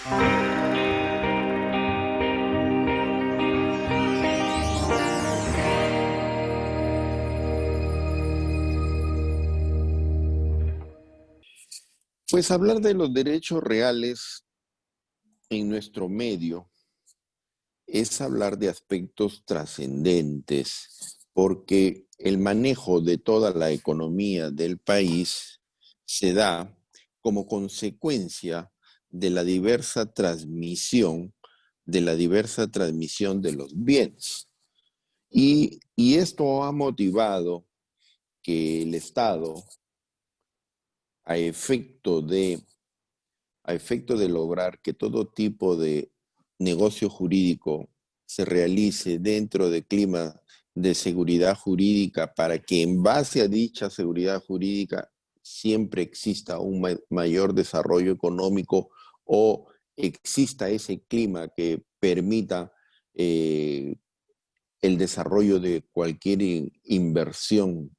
Pues hablar de los derechos reales en nuestro medio es hablar de aspectos trascendentes, porque el manejo de toda la economía del país se da como consecuencia de la diversa transmisión, de los bienes. Y esto ha motivado que el Estado, a efecto de, a efecto de lograr que todo tipo de negocio jurídico se realice dentro de clima de seguridad jurídica para que en base a dicha seguridad jurídica siempre exista un mayor desarrollo económico o exista ese clima que permita el desarrollo de cualquier inversión,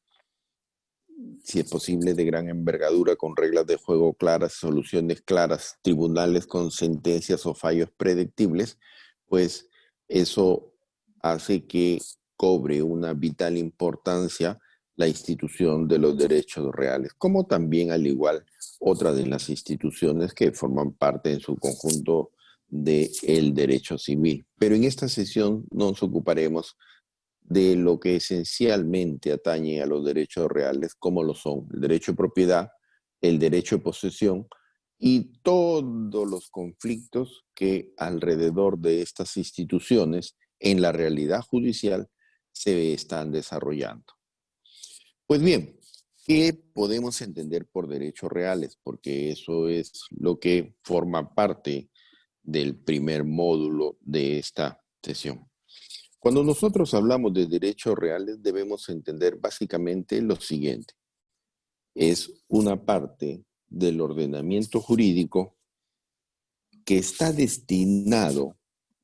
si es posible, de gran envergadura, con reglas de juego claras, soluciones claras, tribunales con sentencias o fallos predictibles, pues eso hace que cobre una vital importancia la institución de los derechos reales, como también, al igual, otra de las instituciones que forman parte en su conjunto del derecho civil. Pero en esta sesión nos ocuparemos de lo que esencialmente atañe a los derechos reales, como lo son el derecho de propiedad, el derecho de posesión y todos los conflictos que alrededor de estas instituciones en la realidad judicial se están desarrollando. Pues bien, ¿qué podemos entender por derechos reales? Porque eso es lo que forma parte del primer módulo de esta sesión. Cuando nosotros hablamos de derechos reales, debemos entender básicamente lo siguiente. Es una parte del ordenamiento jurídico que está destinado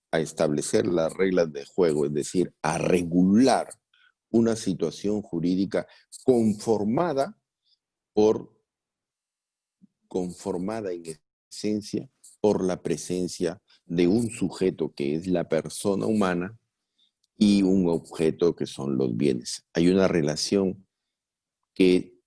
a establecer las reglas de juego, es decir, a regular una situación jurídica conformada por, conformada en esencia por la presencia de un sujeto que es la persona humana y un objeto que son los bienes. Hay una relación que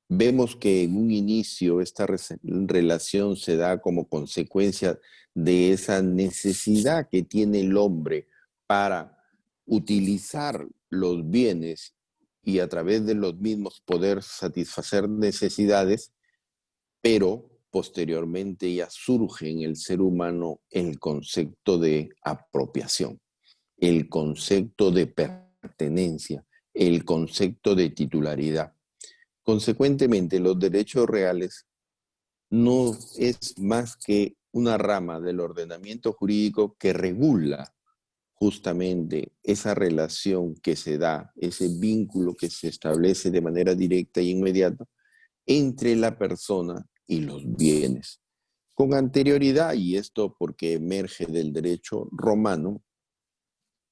vemos que en un inicio esta relación se da como consecuencia de esa necesidad que tiene el hombre para utilizar los bienes y a través de los mismos poder satisfacer necesidades, pero posteriormente ya surge en el ser humano el concepto de apropiación, el concepto de pertenencia, el concepto de titularidad. Consecuentemente, los derechos reales no es más que una rama del ordenamiento jurídico que regula justamente esa relación que se da, ese vínculo que se establece de manera directa e inmediata entre la persona y los bienes. Con anterioridad, y esto porque emerge del derecho romano,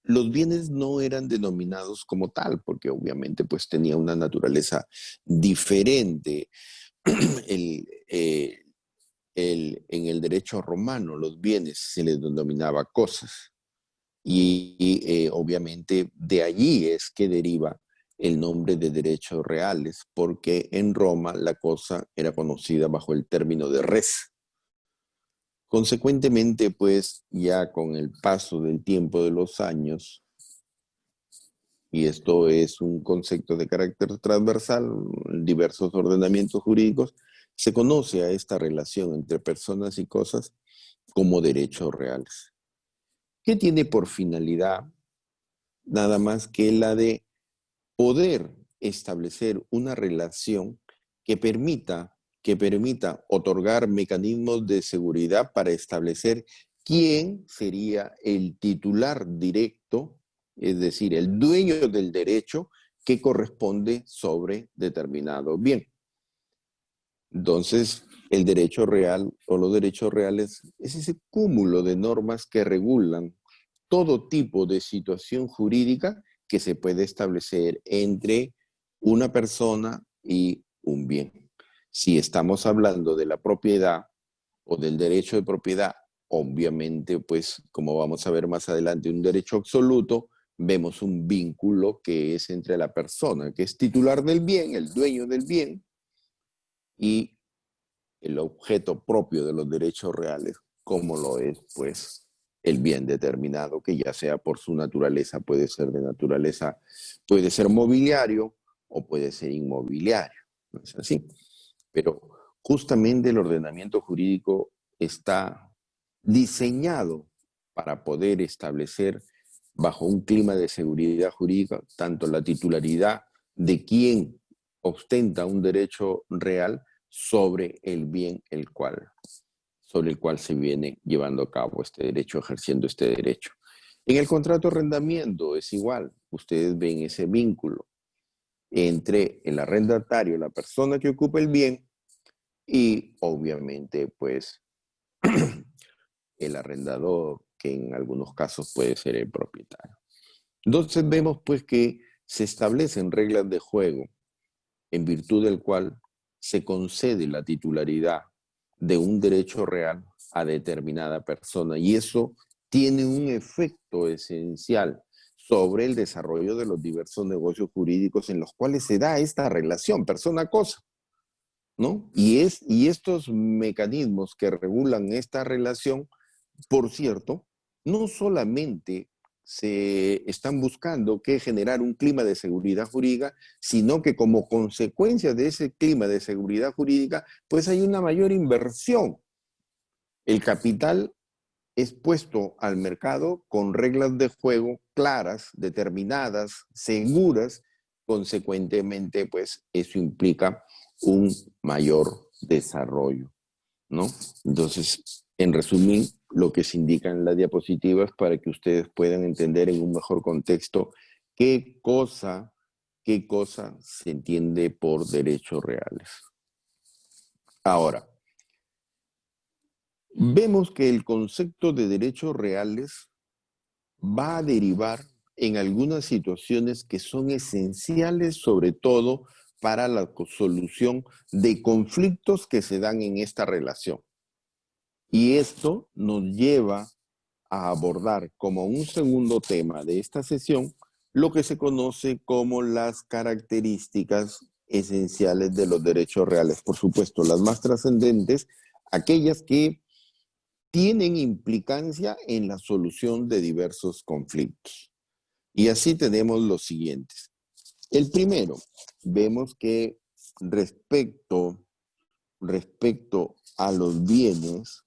los bienes no eran denominados como tal, porque obviamente pues tenía una naturaleza diferente. El, eh, en el derecho romano los bienes se les denominaba cosas y obviamente de allí es que deriva el nombre de derechos reales, porque en Roma la cosa era conocida bajo el término de res. Consecuentemente, pues ya con el paso del tiempo de los años, y esto es un concepto de carácter transversal en diversos ordenamientos jurídicos, se conoce a esta relación entre personas y cosas como derechos reales, que tiene por finalidad nada más que la de poder establecer una relación que permita otorgar mecanismos de seguridad para establecer quién sería el titular directo, es decir, el dueño del derecho que corresponde sobre determinado bien. Entonces, el derecho real o los derechos reales es ese cúmulo de normas que regulan todo tipo de situación jurídica que se puede establecer entre una persona y un bien. Si estamos hablando de la propiedad o del derecho de propiedad obviamente, pues, como vamos a ver más adelante, un derecho absoluto, vemos un vínculo que es entre la persona que es titular del bien, el dueño del bien, y el objeto propio de los derechos reales, como lo es, pues, el bien determinado, que ya sea por su naturaleza, puede ser de naturaleza, puede ser mobiliario o puede ser inmobiliario, ¿no es así? Pero justamente el ordenamiento jurídico está diseñado para poder establecer bajo un clima de seguridad jurídica tanto la titularidad de quien ostenta un derecho real sobre el bien sobre el cual se viene llevando a cabo este derecho, ejerciendo este derecho. En el contrato de arrendamiento es igual, ustedes ven ese vínculo entre el arrendatario, la persona que ocupa el bien, y obviamente pues el arrendador, que en algunos casos puede ser el propietario. Entonces vemos pues que se establecen reglas de juego en virtud del cual se concede la titularidad de un derecho real a determinada persona y eso tiene un efecto esencial sobre el desarrollo de los diversos negocios jurídicos en los cuales se da esta relación persona-cosa, ¿no? Y estos mecanismos que regulan esta relación, por cierto, no solamente se están buscando que generar un clima de seguridad jurídica, sino que como consecuencia de ese clima de seguridad jurídica, pues hay una mayor inversión. El capital es puesto al mercado con reglas de juego claras, determinadas, seguras. Consecuentemente, pues eso implica un mayor desarrollo, ¿no? Entonces, en resumen, lo que se indica en las diapositivas para que ustedes puedan entender en un mejor contexto qué cosa se entiende por derechos reales. Ahora, vemos que el concepto de derechos reales va a derivar en algunas situaciones que son esenciales, sobre todo para la solución de conflictos que se dan en esta relación. Y esto nos lleva a abordar como un segundo tema de esta sesión lo que se conoce como las características esenciales de los derechos reales. Por supuesto, las más trascendentes, aquellas que tienen implicancia en la solución de diversos conflictos. Y así tenemos los siguientes. El primero, vemos que respecto a los bienes,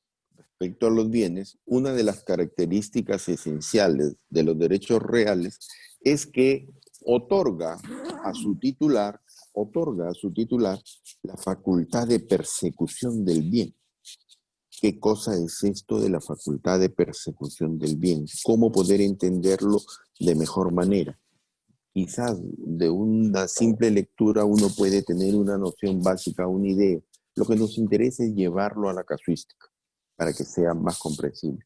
una de las características esenciales de los derechos reales es que otorga a su titular, la facultad de persecución del bien. ¿Qué cosa es esto de la facultad de persecución del bien? ¿Cómo poder entenderlo de mejor manera? Quizás de una simple lectura uno puede tener una noción básica, una idea. Lo que nos interesa es llevarlo a la casuística para que sea más comprensible.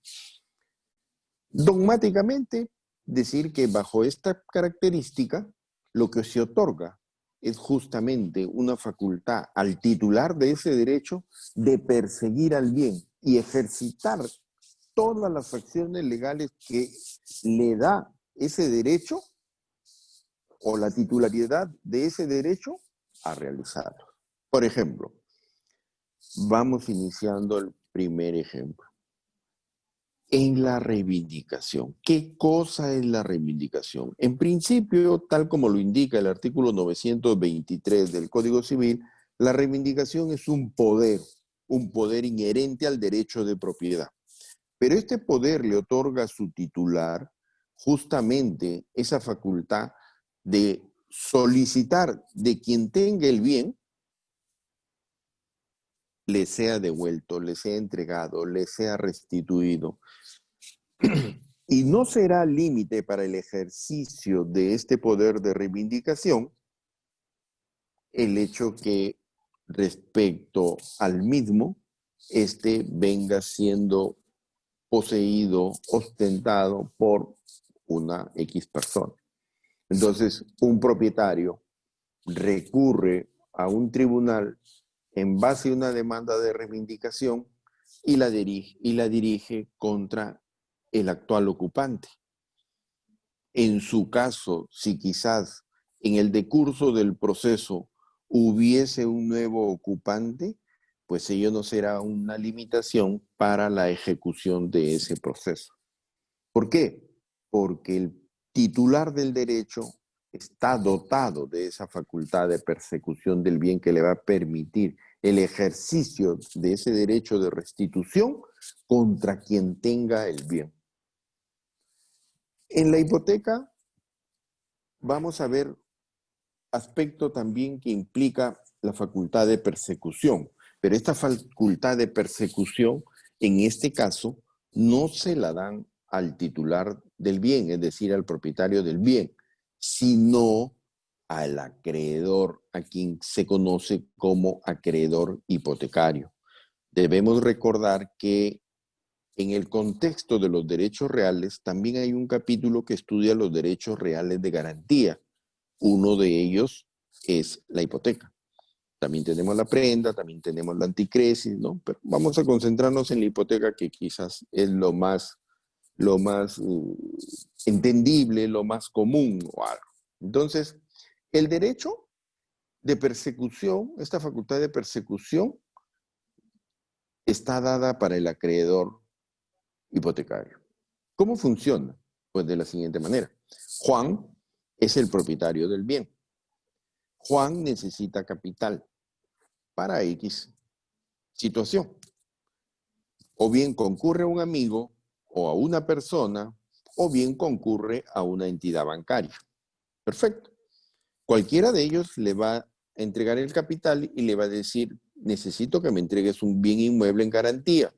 Dogmáticamente, decir que bajo esta característica, lo que se otorga es justamente una facultad al titular de ese derecho de perseguir al bien y ejercitar todas las acciones legales que le da ese derecho o la titularidad de ese derecho a realizarlo. Por ejemplo, vamos iniciando el primer ejemplo. En la reivindicación. ¿Qué cosa es la reivindicación? En principio, tal como lo indica el artículo 923 del Código Civil, la reivindicación es un poder inherente al derecho de propiedad. Pero este poder le otorga a su titular justamente esa facultad de solicitar de quien tenga el bien le sea devuelto, le sea entregado, le sea restituido. Y no será límite para el ejercicio de este poder de reivindicación el hecho que respecto al mismo, este venga siendo poseído, ostentado por una X persona. Entonces, un propietario recurre a un tribunal en base a una demanda de reivindicación y la dirige contra el actual ocupante. En su caso, si quizás en el decurso del proceso hubiese un nuevo ocupante, pues ello no será una limitación para la ejecución de ese proceso. ¿Por qué? Porque el titular del derecho está dotado de esa facultad de persecución del bien que le va a permitir el ejercicio de ese derecho de restitución contra quien tenga el bien. En la hipoteca vamos a ver aspecto también que implica la facultad de persecución, pero esta facultad de persecución, en este caso, no se la dan al titular del bien, es decir, al propietario del bien, sino al acreedor, a quien se conoce como acreedor hipotecario. Debemos recordar que en el contexto de los derechos reales también hay un capítulo que estudia los derechos reales de garantía. Uno de ellos es la hipoteca. También tenemos la prenda, también tenemos la anticresis, ¿no? Pero vamos a concentrarnos en la hipoteca, que quizás es lo más entendible, lo más común o algo. Entonces, el derecho de persecución, esta facultad de persecución, está dada para el acreedor hipotecario. ¿Cómo funciona? Pues de la siguiente manera. Juan es el propietario del bien. Juan necesita capital para X situación. O bien concurre a un amigo o a una persona, o bien concurre a una entidad bancaria. Perfecto. Cualquiera de ellos le va a entregar el capital y le va a decir, necesito que me entregues un bien inmueble en garantía.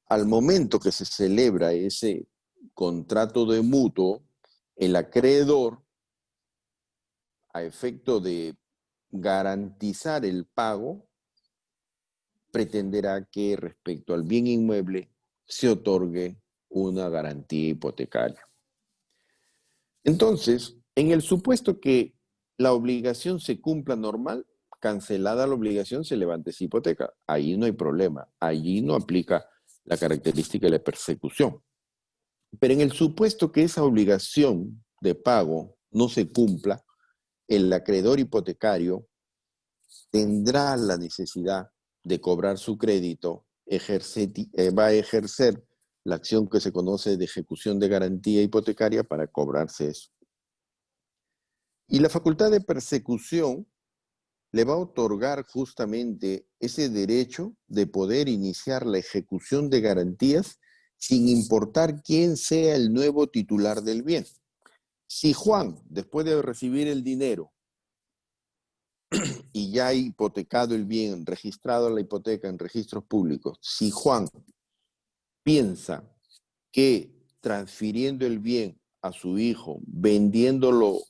Al momento que se celebra ese contrato de mutuo, el acreedor, a efecto de garantizar el pago, pretenderá que respecto al bien inmueble se otorgue una garantía hipotecaria. Entonces, en el supuesto que la obligación se cumpla normal, cancelada la obligación, se levanta esa hipoteca. Ahí no hay problema. Allí no aplica la característica de la persecución. Pero en el supuesto que esa obligación de pago no se cumpla, el acreedor hipotecario tendrá la necesidad de cobrar su crédito, va a ejercer la acción que se conoce de ejecución de garantía hipotecaria para cobrarse eso. Y la facultad de persecución le va a otorgar justamente ese derecho de poder iniciar la ejecución de garantías sin importar quién sea el nuevo titular del bien. Si Juan, después de recibir el dinero y ya ha hipotecado el bien, registrado la hipoteca en registros públicos, si Juan piensa que transfiriendo el bien a su hijo, vendiéndolo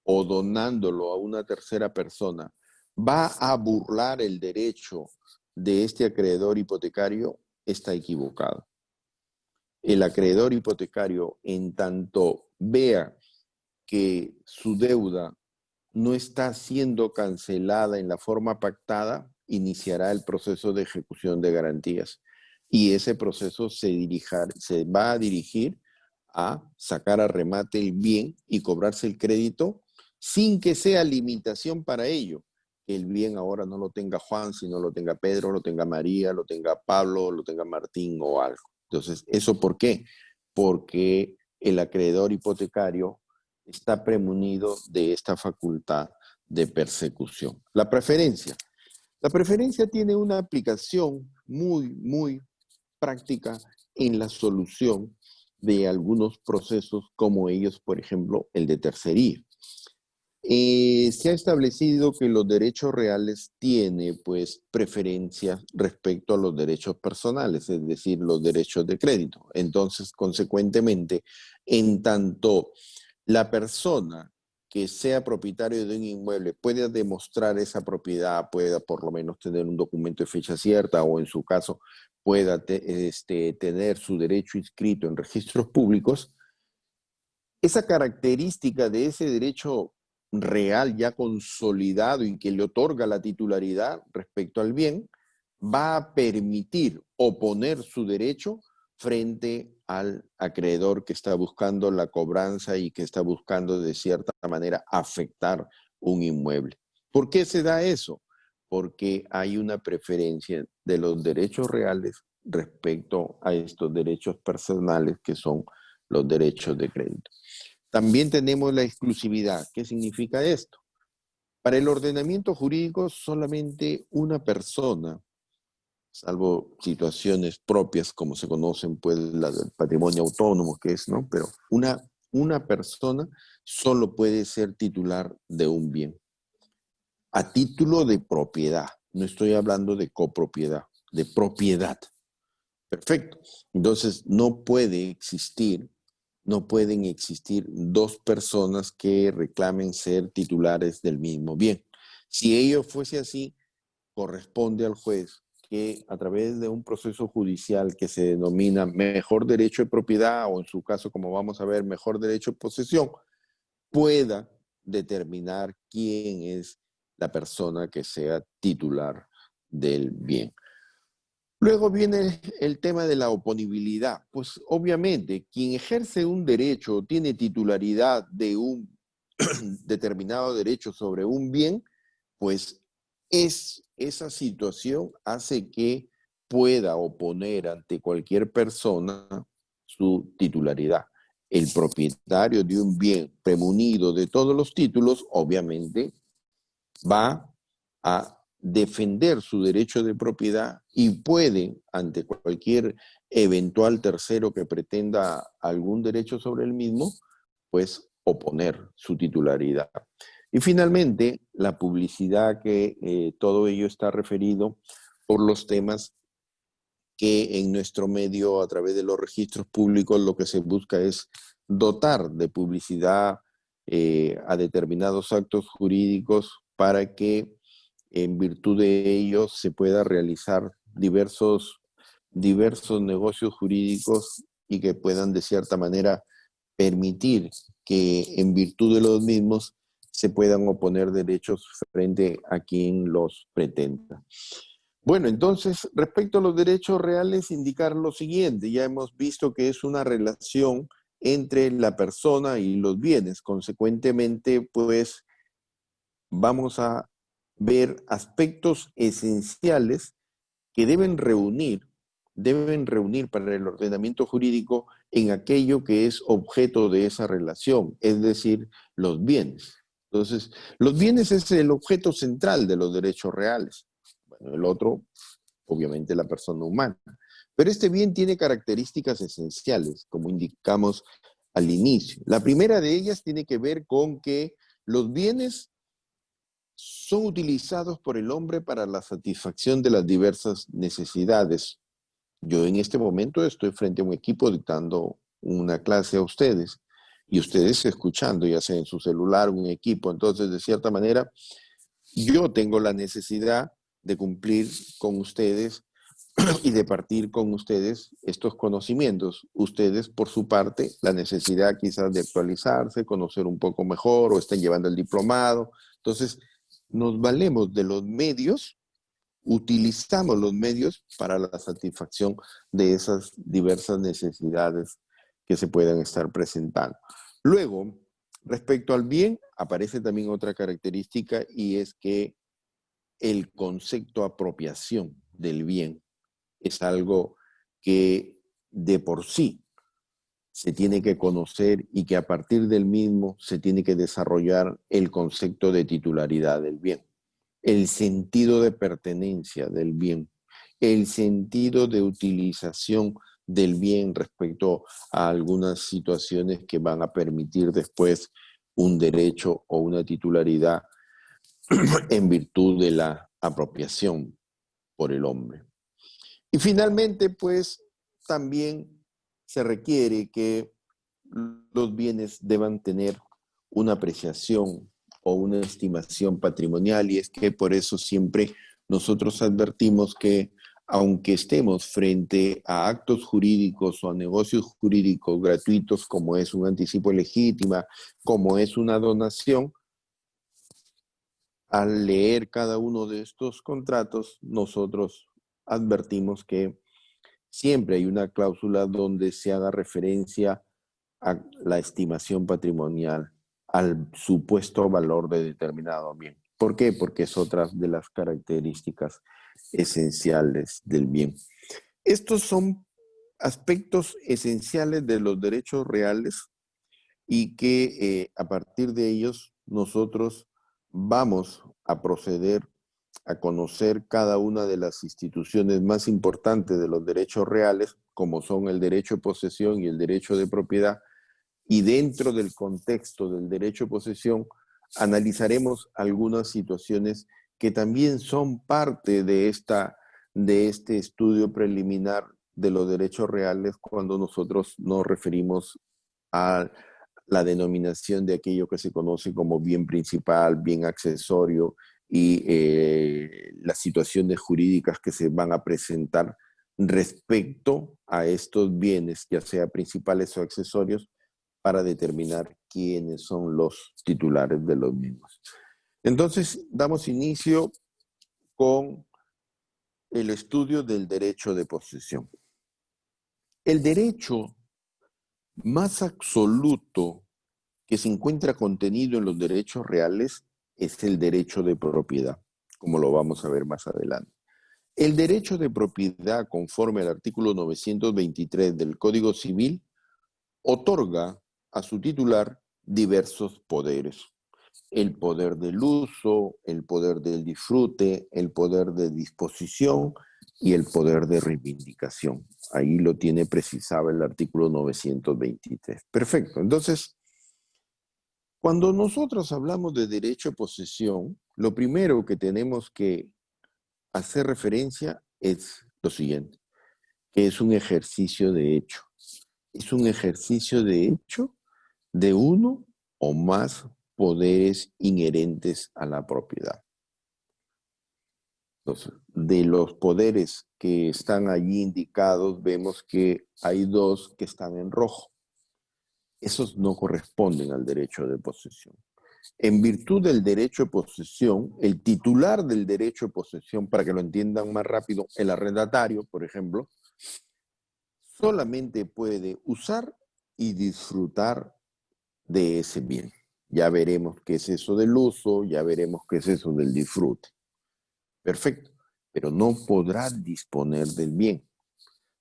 o donándolo a una tercera persona, va a burlar el derecho de este acreedor hipotecario, está equivocado. El acreedor hipotecario, en tanto vea que su deuda no está siendo cancelada en la forma pactada, iniciará el proceso de ejecución de garantías. Y ese proceso se va a dirigir a sacar a remate el bien y cobrarse el crédito sin que sea limitación para ello. Que el bien ahora no lo tenga Juan, sino lo tenga Pedro, lo tenga María, lo tenga Pablo, lo tenga Martín o algo. Entonces, ¿eso por qué? Porque el acreedor hipotecario está premunido de esta facultad de persecución. La preferencia. La preferencia tiene una aplicación muy práctica en la solución de algunos procesos como ellos, por ejemplo, el de tercería. Se ha establecido que los derechos reales tienen pues preferencias respecto a los derechos personales, es decir, los derechos de crédito. Entonces, consecuentemente, en tanto la persona que sea propietario de un inmueble pueda demostrar esa propiedad, pueda por lo menos tener un documento de fecha cierta o en su caso pueda tener su derecho inscrito en registros públicos, esa característica de ese derecho real ya consolidado y que le otorga la titularidad respecto al bien, va a permitir oponer su derecho frente al acreedor que está buscando la cobranza y que está buscando de cierta manera afectar un inmueble. ¿Por qué se da eso? Porque hay una preferencia de los derechos reales respecto a estos derechos personales que son los derechos de crédito. También tenemos la exclusividad. ¿Qué significa esto? Para el ordenamiento jurídico, solamente una persona, salvo situaciones propias, como se conocen, pues, la del patrimonio autónomo, que es, ¿no? Pero una persona solo puede ser titular de un bien, a título de propiedad. No estoy hablando de copropiedad, de propiedad. Perfecto. Entonces, no pueden existir dos personas que reclamen ser titulares del mismo bien. Si ello fuese así, corresponde al juez que a través de un proceso judicial que se denomina mejor derecho de propiedad o en su caso, como vamos a ver, mejor derecho de posesión, pueda determinar quién es la persona que sea titular del bien. Luego viene el tema de la oponibilidad. Pues obviamente quien ejerce un derecho o tiene titularidad de un determinado derecho sobre un bien, pues esa situación hace que pueda oponer ante cualquier persona su titularidad. El propietario de un bien premunido de todos los títulos, obviamente, va a defender su derecho de propiedad y puede, ante cualquier eventual tercero que pretenda algún derecho sobre el mismo, pues oponer su titularidad. Y finalmente, la publicidad, que todo ello está referido por los temas que en nuestro medio, a través de los registros públicos, lo que se busca es dotar de publicidad a determinados actos jurídicos para que en virtud de ellos se pueda realizar diversos negocios jurídicos y que puedan de cierta manera permitir que en virtud de los mismos se puedan oponer derechos frente a quien los pretenda. Bueno, entonces, respecto a los derechos reales, indicar lo siguiente. Ya hemos visto que es una relación entre la persona y los bienes. Consecuentemente, pues, vamos a ver aspectos esenciales que deben reunir para el ordenamiento jurídico en aquello que es objeto de esa relación, es decir, los bienes. Entonces, los bienes es el objeto central de los derechos reales. Bueno, el otro, obviamente, la persona humana. Pero este bien tiene características esenciales, como indicamos al inicio. La primera de ellas tiene que ver con que los bienes son utilizados por el hombre para la satisfacción de las diversas necesidades. Yo en este momento estoy frente a un equipo dictando una clase a ustedes y ustedes escuchando, ya sea en su celular, un equipo. Entonces, de cierta manera, yo tengo la necesidad de cumplir con ustedes y de partir con ustedes estos conocimientos. Ustedes, por su parte, la necesidad quizás de actualizarse, conocer un poco mejor o estén llevando el diplomado. Entonces, nos valemos de los medios, utilizamos los medios para la satisfacción de esas diversas necesidades que se puedan estar presentando. Luego, respecto al bien, aparece también otra característica y es que el concepto apropiación del bien es algo que de por sí se tiene que conocer y que a partir del mismo se tiene que desarrollar el concepto de titularidad del bien, el sentido de pertenencia del bien, el sentido de utilización del bien respecto a algunas situaciones que van a permitir después un derecho o una titularidad en virtud de la apropiación por el hombre. Y finalmente, pues, también se requiere que los bienes deban tener una apreciación o una estimación patrimonial, y es que por eso siempre nosotros advertimos que aunque estemos frente a actos jurídicos o a negocios jurídicos gratuitos como es un anticipo legítima, como es una donación, al leer cada uno de estos contratos, nosotros advertimos que siempre hay una cláusula donde se haga referencia a la estimación patrimonial, al supuesto valor de determinado bien. ¿Por qué? Porque es otra de las características esenciales del bien. Estos son aspectos esenciales de los derechos reales y que a partir de ellos nosotros vamos a proceder a conocer cada una de las instituciones más importantes de los derechos reales, como son el derecho de posesión y el derecho de propiedad, y dentro del contexto del derecho de posesión analizaremos algunas situaciones que también son parte de este estudio preliminar de los derechos reales cuando nosotros nos referimos a la denominación de aquello que se conoce como bien principal, bien accesorio y las situaciones jurídicas que se van a presentar respecto a estos bienes, ya sea principales o accesorios, para determinar quiénes son los titulares de los mismos. Entonces, damos inicio con el estudio del derecho de posesión. El derecho más absoluto que se encuentra contenido en los derechos reales es el derecho de propiedad, como lo vamos a ver más adelante. El derecho de propiedad, conforme al artículo 923 del Código Civil, otorga a su titular diversos poderes. El poder del uso, el poder del disfrute, el poder de disposición y el poder de reivindicación. Ahí lo tiene precisado el artículo 923. Perfecto. Entonces, cuando nosotros hablamos de derecho a posesión, lo primero que tenemos que hacer referencia es lo siguiente, que es un ejercicio de hecho. Es un ejercicio de hecho de uno o más poderes inherentes a la propiedad. Entonces, de los poderes que están allí indicados, vemos que hay dos que están en rojo. Esos no corresponden al derecho de posesión. En virtud del derecho de posesión, el titular del derecho de posesión, para que lo entiendan más rápido, el arrendatario, por ejemplo, solamente puede usar y disfrutar de ese bien. Ya veremos qué es eso del uso, ya veremos qué es eso del disfrute. Perfecto, pero no podrá disponer del bien,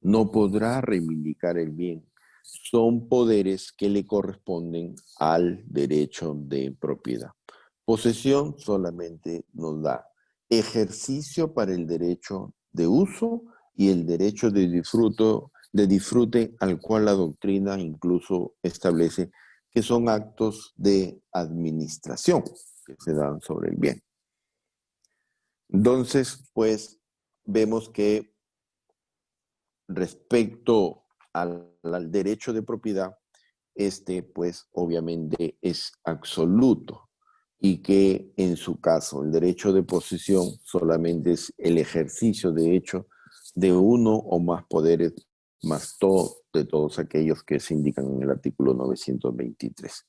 no podrá reivindicar el bien. Son poderes que le corresponden al derecho de propiedad. Posesión solamente nos da ejercicio para el derecho de uso y el derecho de disfrute al cual la doctrina incluso establece que son actos de administración que se dan sobre el bien. Entonces, pues, vemos que respecto al derecho de propiedad, pues, obviamente es absoluto y que en su caso el derecho de posesión solamente es el ejercicio de hecho de uno o más poderes, más de todos aquellos que se indican en el artículo 923.